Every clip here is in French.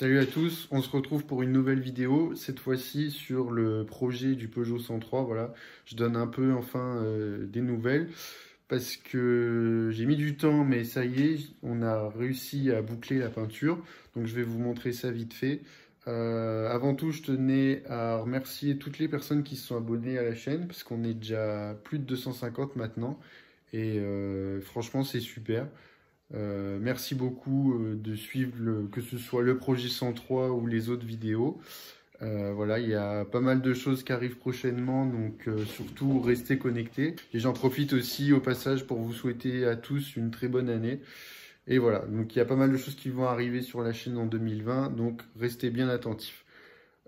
Salut à tous, on se retrouve pour une nouvelle vidéo, cette fois-ci sur le projet du Peugeot 103. Voilà, je donne un peu enfin des nouvelles parce que j'ai mis du temps, mais ça y est, on a réussi à boucler la peinture. Donc je vais vous montrer ça vite fait. Avant tout, je tenais à remercier toutes les personnes qui se sont abonnées à la chaîne parce qu'on est déjà plus de 250 maintenant et franchement c'est super. Merci beaucoup de suivre que ce soit le projet 103 ou les autres vidéos. Voilà, il y a pas mal de choses qui arrivent prochainement, donc surtout restez connectés. Et j'en profite aussi au passage pour vous souhaiter à tous une très bonne année. Et voilà, donc il y a pas mal de choses qui vont arriver sur la chaîne en 2020, donc restez bien attentifs.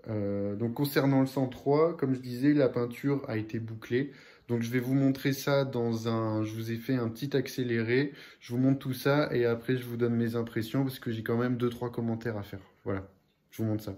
Donc concernant le 103, comme je disais, la peinture a été bouclée. Donc je vais vous montrer ça je vous ai fait un petit accéléré. Je vous montre tout ça et après je vous donne mes impressions parce que j'ai quand même 2-3 commentaires à faire. Voilà, je vous montre ça.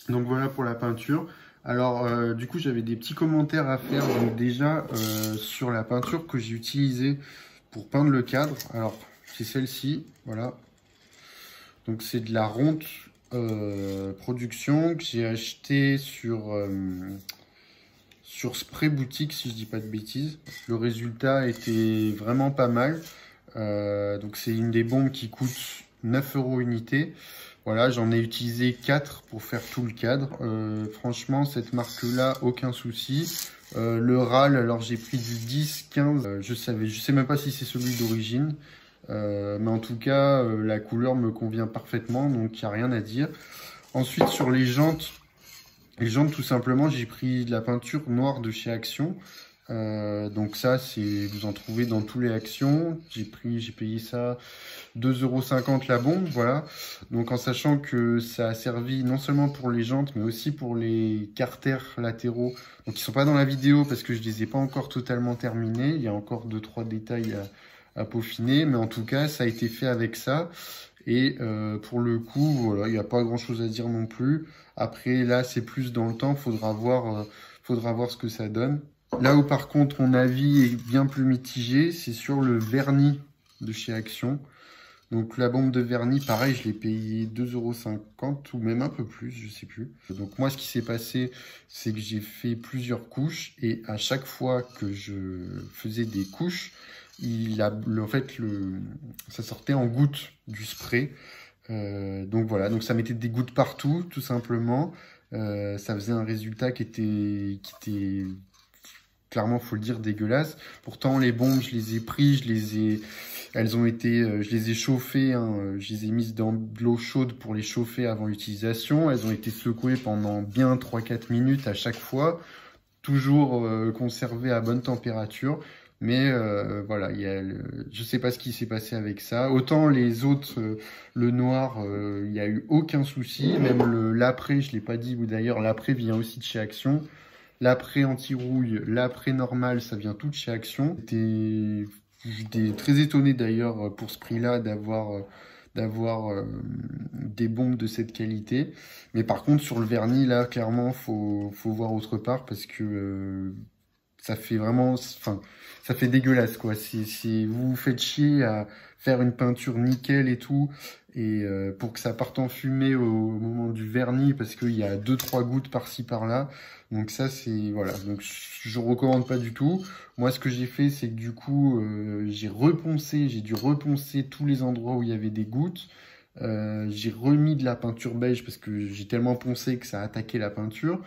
Donc voilà pour la peinture. Alors du coup j'avais des petits commentaires à faire. Donc déjà sur la peinture que j'ai utilisée pour peindre le cadre. Alors c'est celle-ci, voilà. Donc c'est de la Ronte production que j'ai acheté sur Spray Boutique si je dis pas de bêtises. Le résultat était vraiment pas mal. Donc c'est une des bombes qui coûte 9 € unité. Voilà, j'en ai utilisé 4 pour faire tout le cadre. Franchement, cette marque-là, aucun souci. Le râle, alors j'ai pris du 10, 15. Je sais même pas si c'est celui d'origine. Mais en tout cas, la couleur me convient parfaitement, donc il n'y a rien à dire. Ensuite, sur les jantes, Les jantes, tout simplement, j'ai pris de la peinture noire de chez Action. Donc ça, vous en trouvez dans tous les Actions. J'ai payé ça 2,50 € la bombe, voilà. Donc en sachant que ça a servi non seulement pour les jantes, mais aussi pour les carters latéraux. Donc ils sont pas dans la vidéo parce que je les ai pas encore totalement terminés. Il y a encore 2-3 détails à peaufiner, mais en tout cas, ça a été fait avec ça. Et pour le coup, voilà, il n'y a pas grand-chose à dire non plus. Après, là, c'est plus dans le temps. Faudra voir ce que ça donne. Là où, par contre, mon avis est bien plus mitigé, c'est sur le vernis de chez Action. Donc, la bombe de vernis, pareil, je l'ai payé 2,50 € ou même un peu plus, je sais plus. Donc, moi, ce qui s'est passé, c'est que j'ai fait plusieurs couches. Et à chaque fois que je faisais des couches, ça sortait en gouttes du spray. Donc voilà, donc ça mettait des gouttes partout, tout simplement. Ça faisait un résultat qui était clairement, faut le dire, dégueulasse. Pourtant, les bombes, je les ai pris, je les ai chauffées, hein, je les ai mises dans de l'eau chaude pour les chauffer avant l'utilisation. Elles ont été secouées pendant bien 3-4 minutes à chaque fois, toujours conservées à bonne température. Mais voilà, je sais pas ce qui s'est passé avec ça. Autant les autres, le noir, il n'y a eu aucun souci. Même l'après, je l'ai pas dit, ou d'ailleurs l'après vient aussi de chez Action. L'après anti-rouille, l'après normal, ça vient tout de chez Action. J'étais très étonné d'ailleurs pour ce prix-là d'avoir des bombes de cette qualité. Mais par contre, sur le vernis, là, clairement, faut voir autre part parce que ça fait vraiment, enfin, ça fait dégueulasse, quoi. Vous vous faites chier à faire une peinture nickel et tout, et pour que ça parte en fumée au moment du vernis, parce qu'il y a 2-3 gouttes par-ci par-là. Donc ça, voilà. Donc je recommande pas du tout. Moi, ce que j'ai fait, c'est que du coup, j'ai dû reponcer tous les endroits où il y avait des gouttes. J'ai remis de la peinture beige parce que j'ai tellement poncé que ça a attaqué la peinture.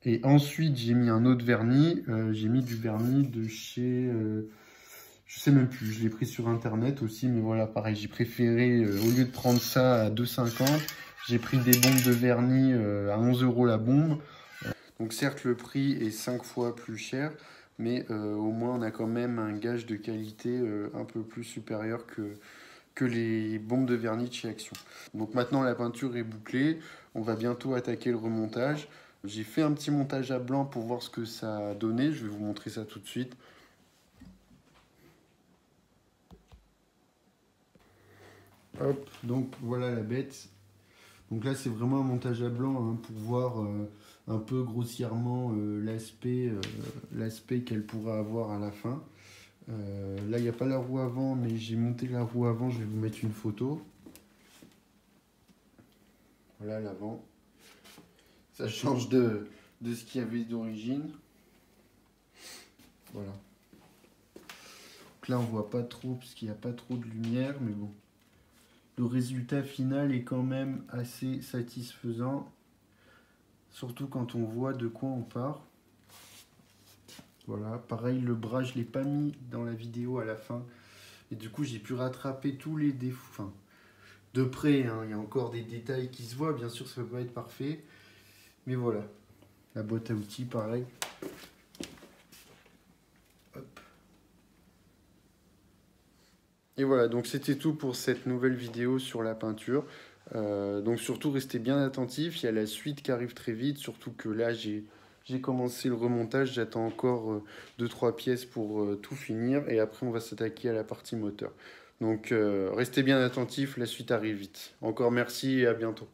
Et ensuite, j'ai mis un autre vernis. J'ai mis du vernis de chez... je sais même plus, je l'ai pris sur internet aussi, mais voilà, pareil, j'ai préféré, au lieu de prendre ça à 2,50 €, j'ai pris des bombes de vernis à 11 € la bombe. Donc certes, le prix est 5 fois plus cher, mais au moins on a quand même un gage de qualité un peu plus supérieur que les bombes de vernis de chez Action. Donc maintenant la peinture est bouclée, on va bientôt attaquer le remontage. J'ai fait un petit montage à blanc pour voir ce que ça a donné, je vais vous montrer ça tout de suite. Hop, donc voilà la bête. Donc là c'est vraiment un montage à blanc hein, pour voir un peu grossièrement l'aspect qu'elle pourra avoir à la fin. Là il n'y a pas la roue avant, mais j'ai monté la roue avant, je vais vous mettre une photo. Voilà l'avant. Ça change de ce qu'il y avait d'origine. Voilà. Donc là on voit pas trop parce qu'il n'y a pas trop de lumière, mais bon. Le résultat final est quand même assez satisfaisant. Surtout quand on voit de quoi on part. Voilà, pareil, le bras, je ne l'ai pas mis dans la vidéo à la fin. Et du coup, j'ai pu rattraper tous les défauts. Enfin, de près, hein, il y a encore des détails qui se voient. Bien sûr, ça ne peut pas être parfait. Mais voilà, la boîte à outils, pareil. Hop. Et voilà, donc c'était tout pour cette nouvelle vidéo sur la peinture. Donc surtout, restez bien attentifs. Il y a la suite qui arrive très vite. Surtout que là, j'ai commencé le remontage. J'attends encore 2-3 pièces pour tout finir. Et après, on va s'attaquer à la partie moteur. Donc restez bien attentifs. La suite arrive vite. Encore merci et à bientôt.